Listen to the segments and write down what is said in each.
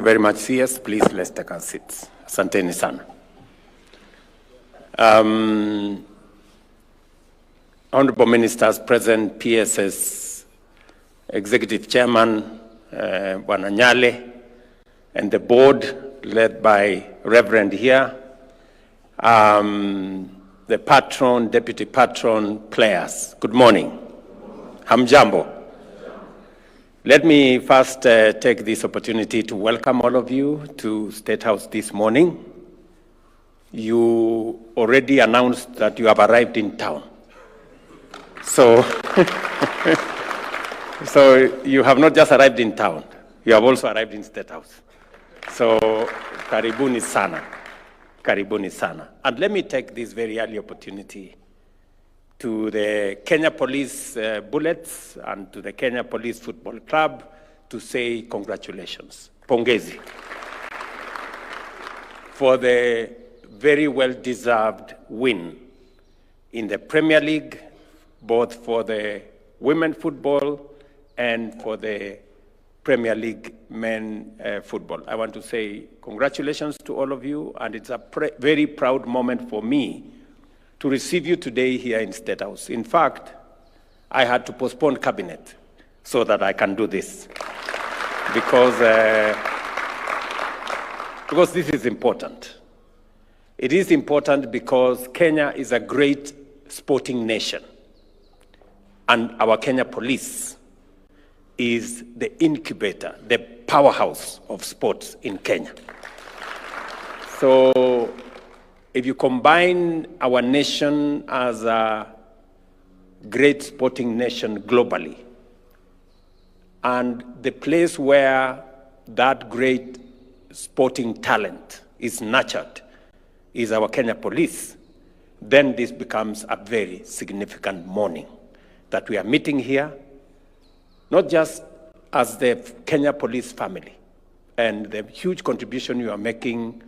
Very much, CS. Please, let's take our seats. Asanteni sana. Honorable Ministers present, PSS Executive Chairman, Bwana Nyale, and the board led by Reverend here, the patron, deputy patron, players. Good morning. Hamjambo. Let me first take this opportunity to welcome all of you to State House this morning. You already announced that you have arrived in town. So, so you have not just arrived in town, you have also arrived in State House. So, karibuni sana, karibuni sana. And let me take this very early opportunity to the Kenya Police Bullets and to the Kenya Police Football Club to say congratulations, pongezi, for the very well-deserved win in the Premier League, both for the women football and for the Premier League men football. I want to say congratulations to all of you, and it's a very proud moment for me to receive you today here in State House. In fact, I had to postpone cabinet so that I can do this because this is important. It is important because Kenya is a great sporting nation, and our Kenya Police is the incubator, the powerhouse of sports in Kenya. So if you combine our nation as a great sporting nation globally, and the place where that great sporting talent is nurtured is our Kenya Police, then this becomes a very significant morning that we are meeting here, not just as the Kenya Police family and the huge contribution you are making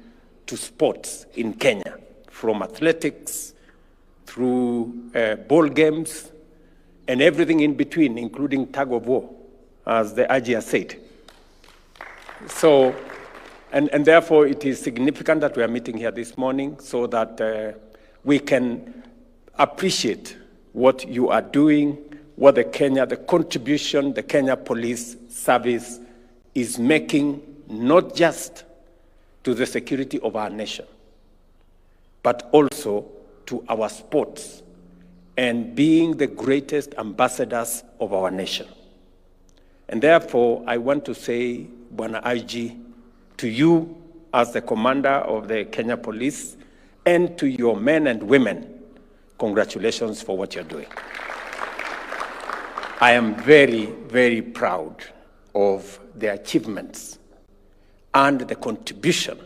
to sports in Kenya, from athletics through ball games and everything in between, including tug of war, as the Ajia said. So, and therefore it is significant that we are meeting here this morning so that we can appreciate what you are doing, what the contribution the Kenya Police Service is making, not just to the security of our nation, but also to our sports and being the greatest ambassadors of our nation. And therefore, I want to say, Bwana IG, to you as the commander of the Kenya Police and to your men and women, congratulations for what you're doing. I am very, very proud of the achievements and the contribution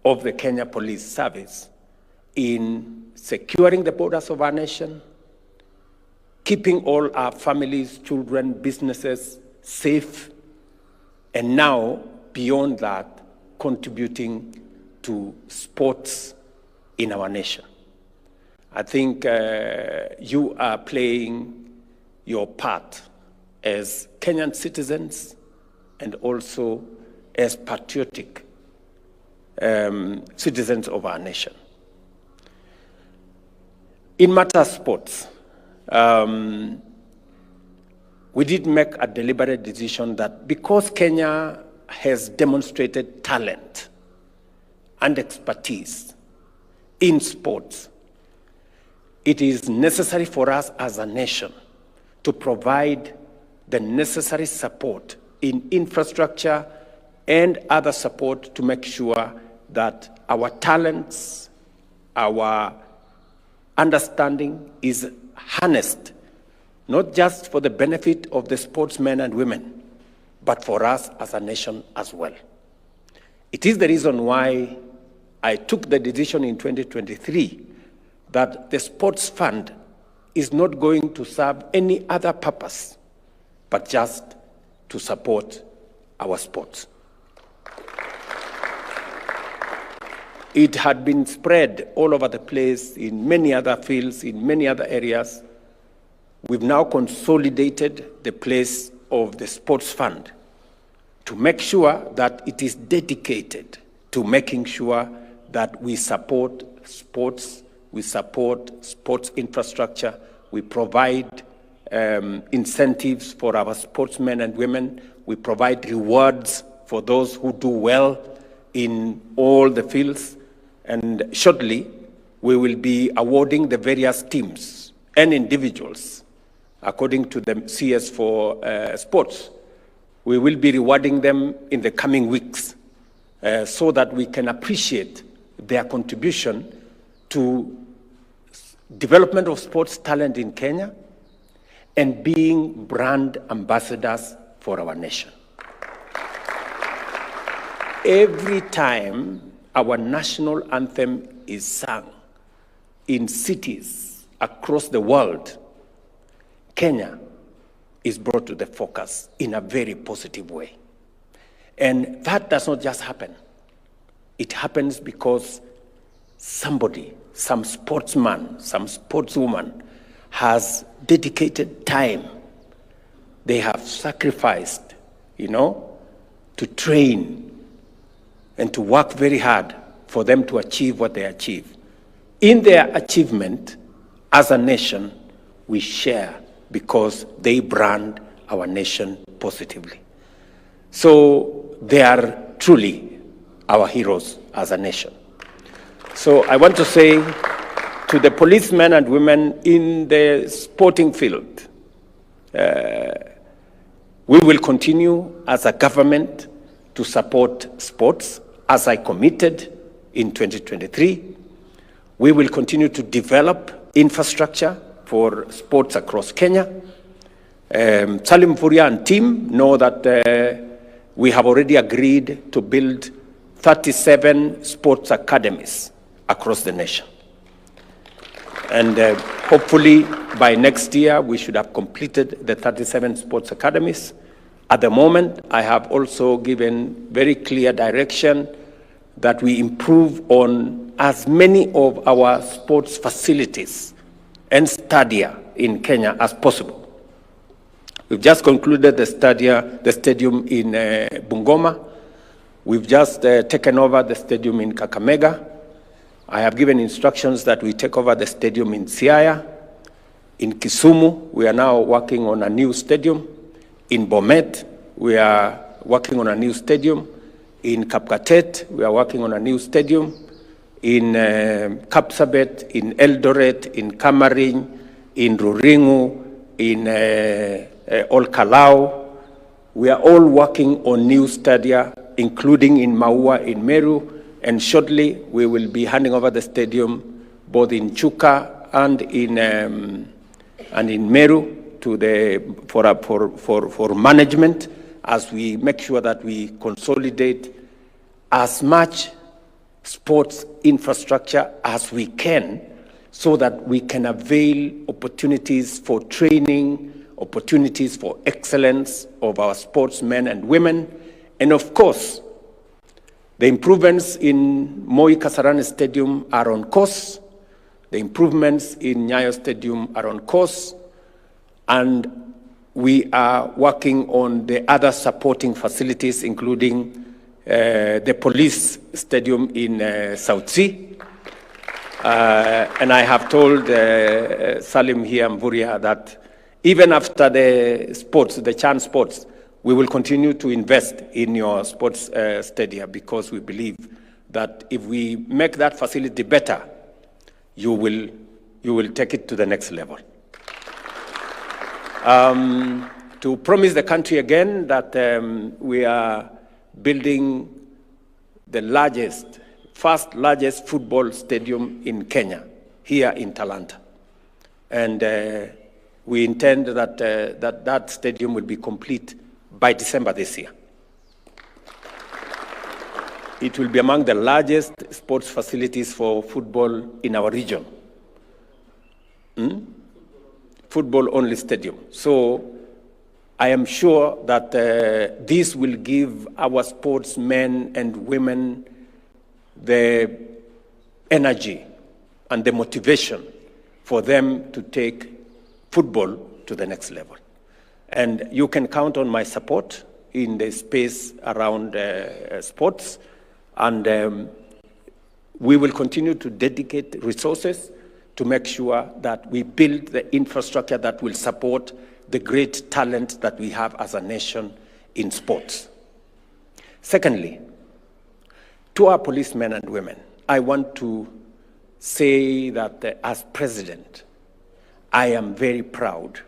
of the Kenya Police Service in securing the borders of our nation, keeping all our families, children, businesses safe, and now, beyond that, contributing to sports in our nation. I think you are playing your part as Kenyan citizens and also as patriotic citizens of our nation. In matter of sports, we did make a deliberate decision that because Kenya has demonstrated talent and expertise in sports, it is necessary for us as a nation to provide the necessary support in infrastructure and other support to make sure that our talents, our understanding is harnessed, not just for the benefit of the sportsmen and women, but for us as a nation as well. It is the reason why I took the decision in 2023 that the sports fund is not going to serve any other purpose, but just to support our sports. It had been spread all over the place in many other fields, in many other areas. We've now consolidated the place of the sports fund to make sure that it is dedicated to making sure that we support sports, we support sports infrastructure, we provide incentives for our sportsmen and women, we provide rewards for those who do well in all the fields, and shortly we will be awarding the various teams and individuals according to the CS for sports. We will be rewarding them in the coming weeks so that we can appreciate their contribution to development of sports talent in Kenya and being brand ambassadors for our nation. Every time our national anthem is sung in cities across the world, Kenya is brought to the focus in a very positive way. And that does not just happen. It happens because somebody, some sportsman, some sportswoman has dedicated time. They have sacrificed, to train and to work very hard for them to achieve what they achieve. In their achievement, as a nation, we share because they brand our nation positively. So they are truly our heroes as a nation. So I want to say to the policemen and women in the sporting field, we will continue as a government to support sports as I committed in 2023. We will continue to develop infrastructure for sports across Kenya. Salim Furia and team know that we have already agreed to build 37 sports academies across the nation. And hopefully by next year, we should have completed the 37 sports academies. At the moment, I have also given very clear direction that we improve on as many of our sports facilities and stadia in Kenya as possible. We've just concluded the stadium in Bungoma. We've just taken over the stadium in Kakamega. I have given instructions that we take over the stadium in Siaya. In Kisumu, we are now working on a new stadium. In Bomet, we are working on a new stadium. In Kapkatet, we are working on a new stadium. In Kapsabet, in Eldoret, in Kamarin, in Ruringu, in Olkalau. We are all working on new stadia, including in Maua, in Meru, and shortly we will be handing over the stadium both in Chuka and in Meru for management, as we make sure that we consolidate as much sports infrastructure as we can, so that we can avail opportunities for training, opportunities for excellence of our sportsmen and women, and of course, the improvements in Moi Kasarani Stadium are on course. The improvements in Nyayo Stadium are on course. And we are working on the other supporting facilities, including the police stadium in South Sea. And I have told Salim here, Mvuria, that even after the sports, the Chan sports, we will continue to invest in your sports stadia, because we believe that if we make that facility better, you will take it to the next level. To promise the country again that we are building the first largest football stadium in Kenya, here in Talanta. And we intend that that stadium will be complete by December this year. It will be among the largest sports facilities for football in our region. Football-only stadium. So I am sure that this will give our sportsmen and women the energy and the motivation for them to take football to the next level. And you can count on my support in the space around sports, and we will continue to dedicate resources to make sure that we build the infrastructure that will support the great talent that we have as a nation in sports. Secondly, to our policemen and women, I want to say that as president, I am very proud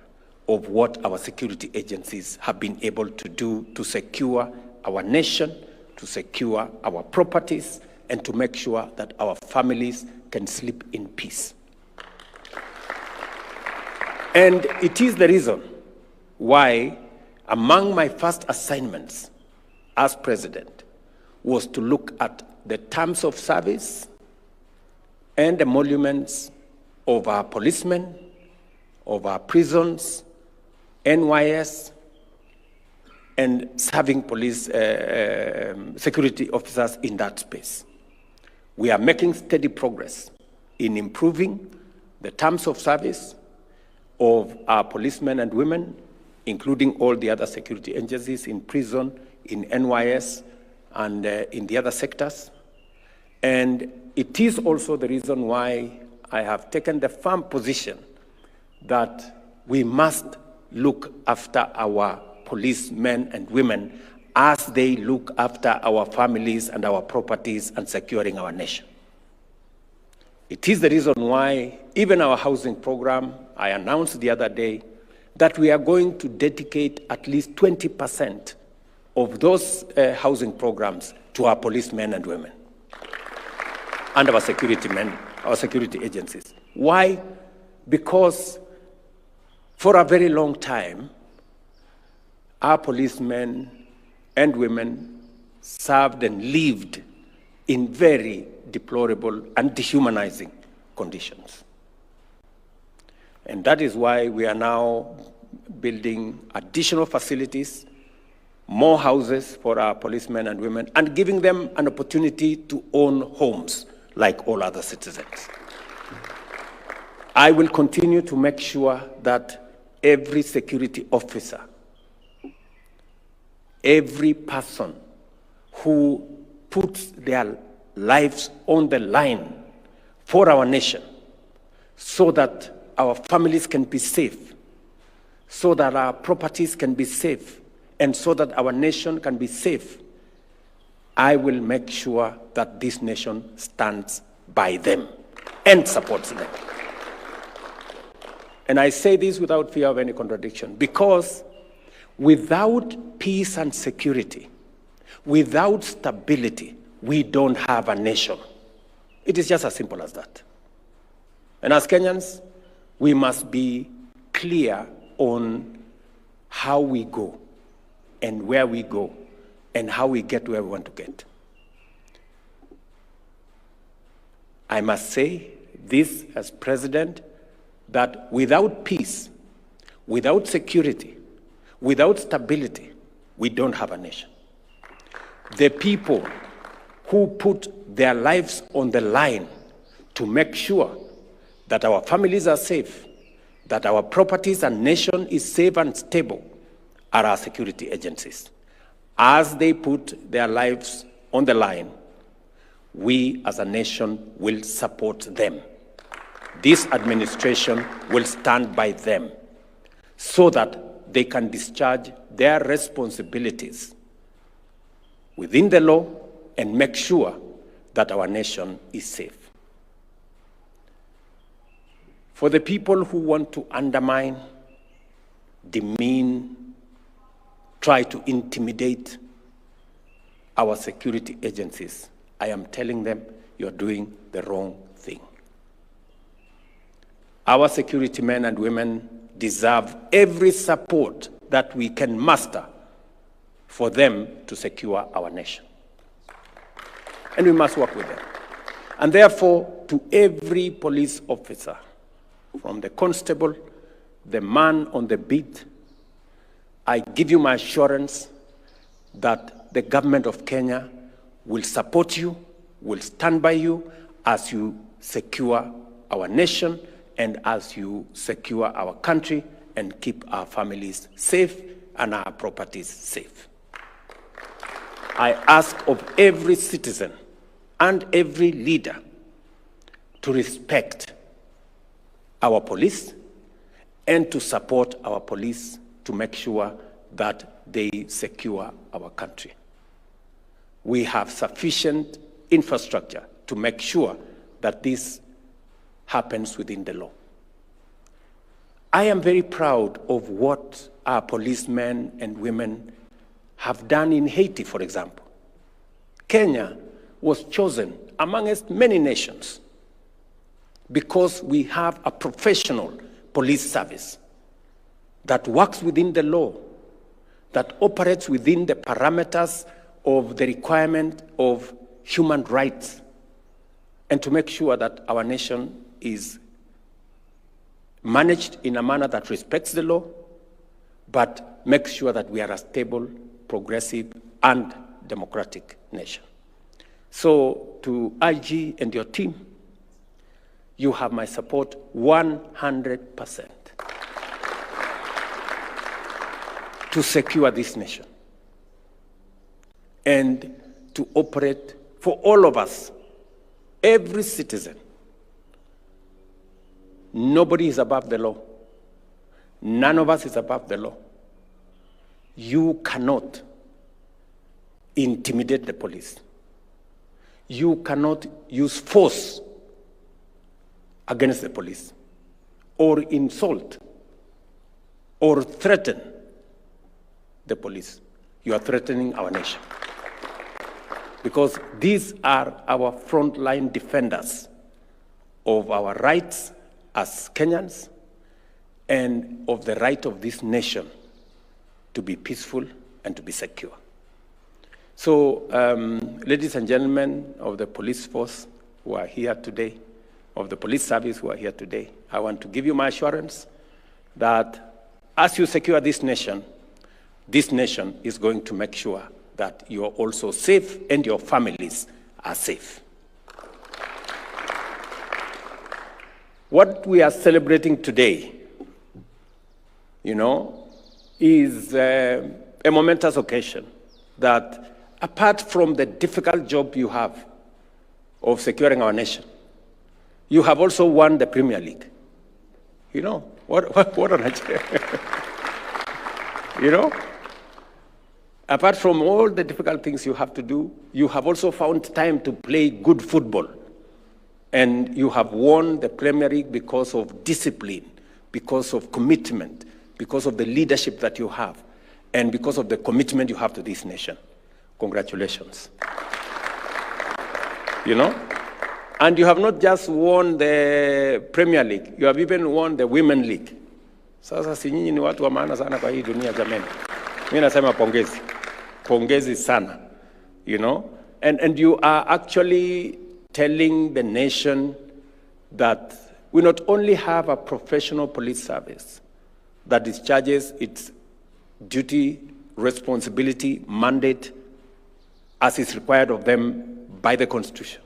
of what our security agencies have been able to do to secure our nation, to secure our properties, and to make sure that our families can sleep in peace. And it is the reason why among my first assignments as president was to look at the terms of service and emoluments of our policemen, of our prisons, NYS, and serving police security officers in that space. We are making steady progress in improving the terms of service of our policemen and women, including all the other security agencies in prison, in NYS, and in the other sectors. And it is also the reason why I have taken the firm position that we must look after our policemen and women as they look after our families and our properties and securing our nation. It is the reason why even our housing program, I announced the other day that we are going to dedicate at least 20% of those housing programs to our policemen and women and our security men, our security agencies. Why? Because for a very long time, our policemen and women served and lived in very deplorable and dehumanizing conditions. And that is why we are now building additional facilities, more houses for our policemen and women, and giving them an opportunity to own homes like all other citizens. I will continue to make sure that every security officer, every person who puts their lives on the line for our nation so that our families can be safe, so that our properties can be safe, and so that our nation can be safe, I will make sure that this nation stands by them and supports them. And I say this without fear of any contradiction, because without peace and security, without stability, we don't have a nation. It is just as simple as that. And as Kenyans, we must be clear on how we go and where we go and how we get where we want to get. I must say this as president, that without peace, without security, without stability, we don't have a nation. The people who put their lives on the line to make sure that our families are safe, that our properties and nation is safe and stable, are our security agencies. As they put their lives on the line, we as a nation will support them. This administration will stand by them so that they can discharge their responsibilities within the law and make sure that our nation is safe. For the people who want to undermine, demean, try to intimidate our security agencies, I am telling them you're doing the wrong thing. Our security men and women deserve every support that we can muster for them to secure our nation. And we must work with them. And therefore, to every police officer, from the constable, the man on the beat, I give you my assurance that the government of Kenya will support you, will stand by you as you secure our nation and as you secure our country and keep our families safe and our properties safe. I ask of every citizen and every leader to respect our police and to support our police to make sure that they secure our country. We have sufficient infrastructure to make sure that this happens within the law. I am very proud of what our policemen and women have done in Haiti, for example. Kenya was chosen amongst many nations because we have a professional police service that works within the law, that operates within the parameters of the requirement of human rights, and to make sure that our nation is managed in a manner that respects the law, but makes sure that we are a stable, progressive, and democratic nation. So to IG and your team, you have my support 100% to secure this nation and to operate for all of us, every citizen. Nobody is above the law. None of us is above the law. You cannot intimidate the police. You cannot use force against the police, or insult, or threaten the police. You are threatening our nation. Because these are our frontline defenders of our rights as Kenyans and of the right of this nation to be peaceful and to be secure. So, ladies and gentlemen of the police force who are here today, of the police service who are here today, I want to give you my assurance that as you secure this nation is going to make sure that you are also safe and your families are safe. What we are celebrating today, is a momentous occasion that, apart from the difficult job you have of securing our nation, you have also won the Premier League. What an achievement. Apart from all the difficult things you have to do, you have also found time to play good football. And you have won the Premier League because of discipline, because of commitment, because of the leadership that you have, and because of the commitment you have to this nation. Congratulations. And you have not just won the Premier League, you have even won the Women League. Sasa si nyinyi ni watu wa maana sana kwa hii dunia jameni. Mimi nasema pongezi. Pongezi sana. And you are actually telling the nation that we not only have a professional police service that discharges its duty, responsibility, mandate as is required of them by the Constitution,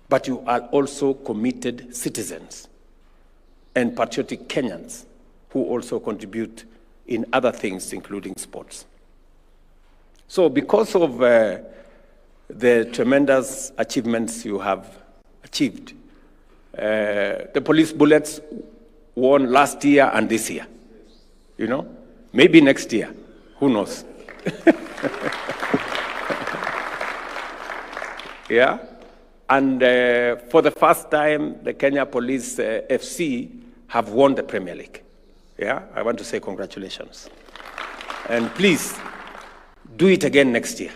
but you are also committed citizens and patriotic Kenyans who also contribute in other things, including sports. So because of the tremendous achievements you have achieved, the police bullets won last year and this year. Maybe next year, who knows? Yeah, and for the first time, the Kenya Police FC have won the Premier League. Yeah, I want to say congratulations. And please, do it again next year.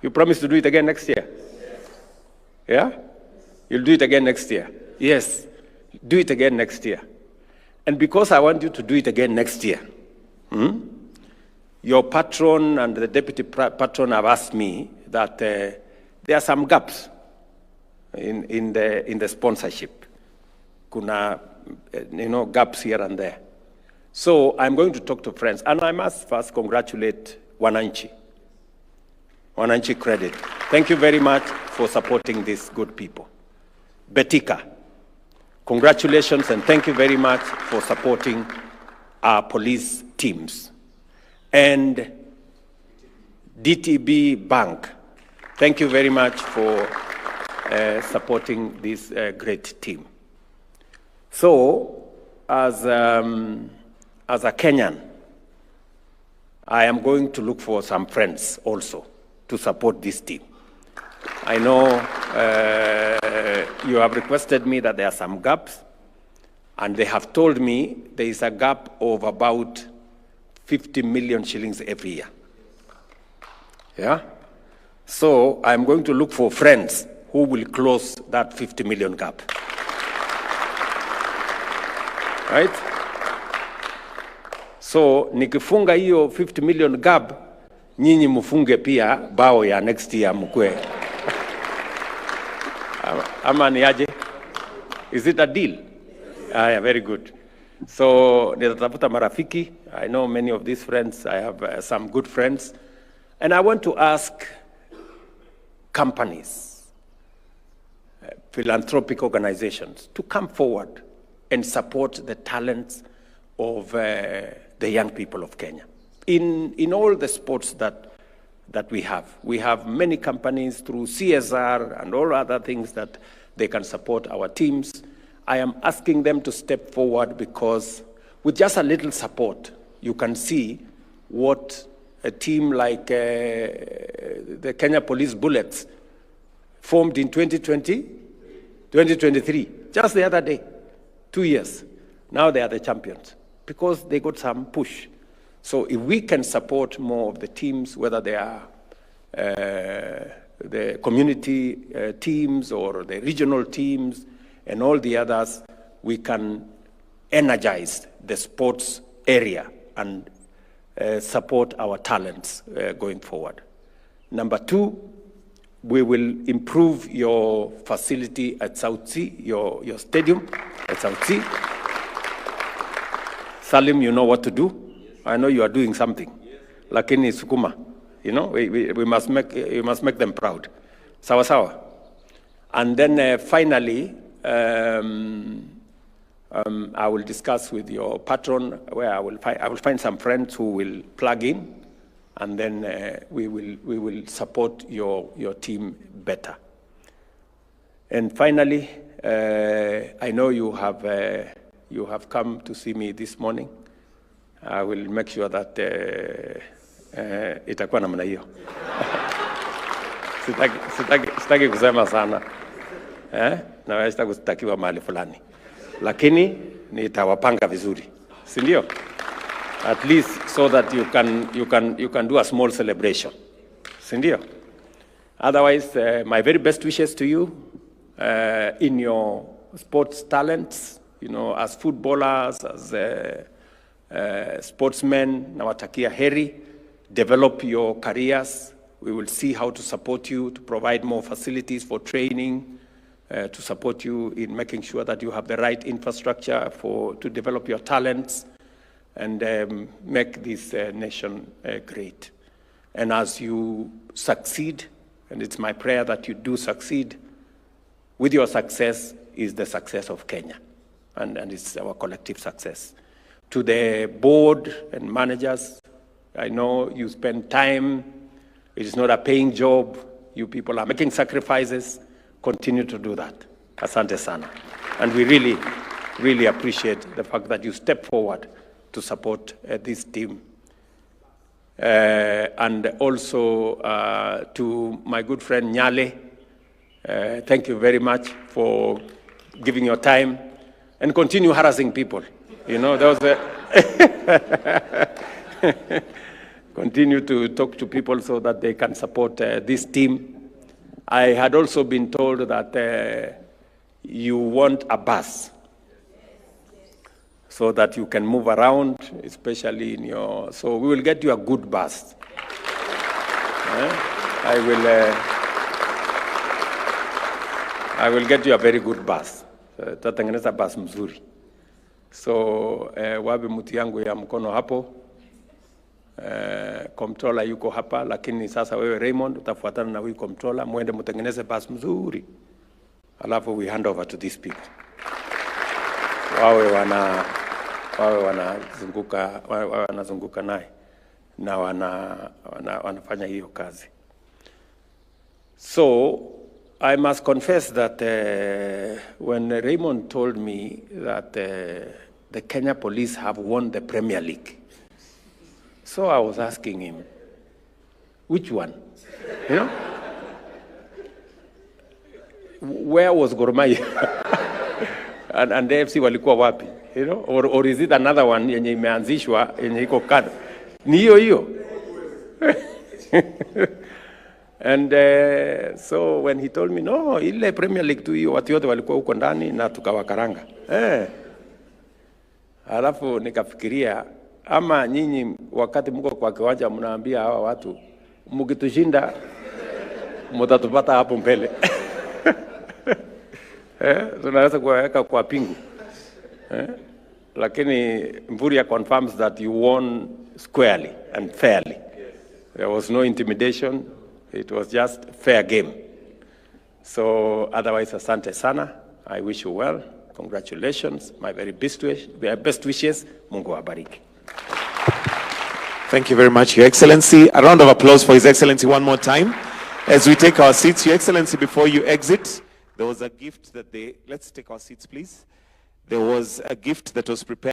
You promise to do it again next year? Yeah? You'll do it again next year? Yes, do it again next year. And because I want you to do it again next year, your patron and the deputy patron have asked me that there are some gaps in the sponsorship. Kuna, gaps here and there. So I'm going to talk to friends, and I must first congratulate Wananchi. Wananchi credit. Thank you very much for supporting these good people. Betika, congratulations and thank you very much for supporting our police teams. and DTB Bank. Thank you very much for supporting this great team. So, as a Kenyan, I am going to look for some friends also to support this team. I know you have requested me that there are some gaps, and they have told me there is a gap of about 50 million shillings every year. Yeah? So I'm going to look for friends who will close that 50 million gap. Right? So nikifunga hiyo 50 million gap, nyinyi mufunge pia bao ya next year mkwe. Ama ni aje? Is it a deal? Yeah, very good. So nitatafuta marafiki. I know many of these friends. I have some good friends. And I want to ask companies, philanthropic organizations to come forward and support the talents of the young people of Kenya. In all the sports that we have many companies through CSR and all other things that they can support our teams. I am asking them to step forward because with just a little support, you can see what a team like the Kenya Police Bullets formed in 2023, just the other day, 2 years. Now they are the champions because they got some push. So if we can support more of the teams, whether they are the community teams or the regional teams and all the others, we can energize the sports area and support our talents going forward. Number two, we will improve your facility at South Sea, your stadium at South Sea. Salim, you know what to do. I know you are doing something. Lakini sukuma, you know, we must make them proud. Sawa sawa. And then finally, I will discuss with your patron where I will find some friends who will plug in, and then we will support your team better. And finally, I know you have come to see me this morning. I will make sure that itakuwa namna hiyo. Sitaki kusema sana. Na sitaki kutakiwa mahali fulani. Lakini nitawapanga vizuri. Si ndio? At least so that you can do a small celebration. Si ndio? Otherwise, my very best wishes to you in your sports talents, you know, as footballers, as sportsmen, nawatakia heri, develop your careers. We will see how to support you, to provide more facilities for training, to support you in making sure that you have the right infrastructure to develop your talents and make this nation great. And as you succeed, and it's my prayer that you do succeed, with your success is the success of Kenya, and it's our collective success. To the board and managers, I know you spend time. It is not a paying job. You people are making sacrifices. Continue to do that. Asante sana. And we really, really appreciate the fact that you step forward to support this team. And also to my good friend Nyale, thank you very much for giving your time and continue harassing people. You know, there was continue to talk to people so that they can support this team. I had also been told that you want a bus so that you can move around, especially in your... So we will get you a good bus. I will get you a very good bus. Tatengeneza bus mzuri. So wabi muti yangu ya mkono hapo. Comptroller yuko hapa, lakini sasa wewe Raymond utafuatana na huyu comptroller, muende mtengeneze bus mzuri. Alafu we hand over to these people. Wawe wanazunguka naye. na wanafanya hiyo kazi. So I must confess that when Raymond told me that the Kenya Police have won the Premier League, so I was asking him, which one? You know? Where was Gor Mahia? and the FC walikuwa wapi? You know? Or is it another one yenye imeanzishwa yenye iko kado? Ni hiyo. And so when he told me, no, ile Premier League tu hiyo, watu wote walikuwa huko ndani na tukawakaranga. Alafu nikafikiria, ama nyinyi wakati mko kwa kiwanja mnaambia hawa watu, mkitushinda mtatupata hapo mbele. Tunaweza kuweka kwa pingu. Lakini Mvurya confirms that you won squarely and fairly. There was no intimidation. It was just fair game. So otherwise, asante sana. I wish you well. Congratulations. My very best wishes. Mungu awabariki. Thank you very much, Your Excellency. A round of applause for His Excellency one more time. As we take our seats, Your Excellency, before you exit, there was a gift that let's take our seats, please. There was a gift that was prepared.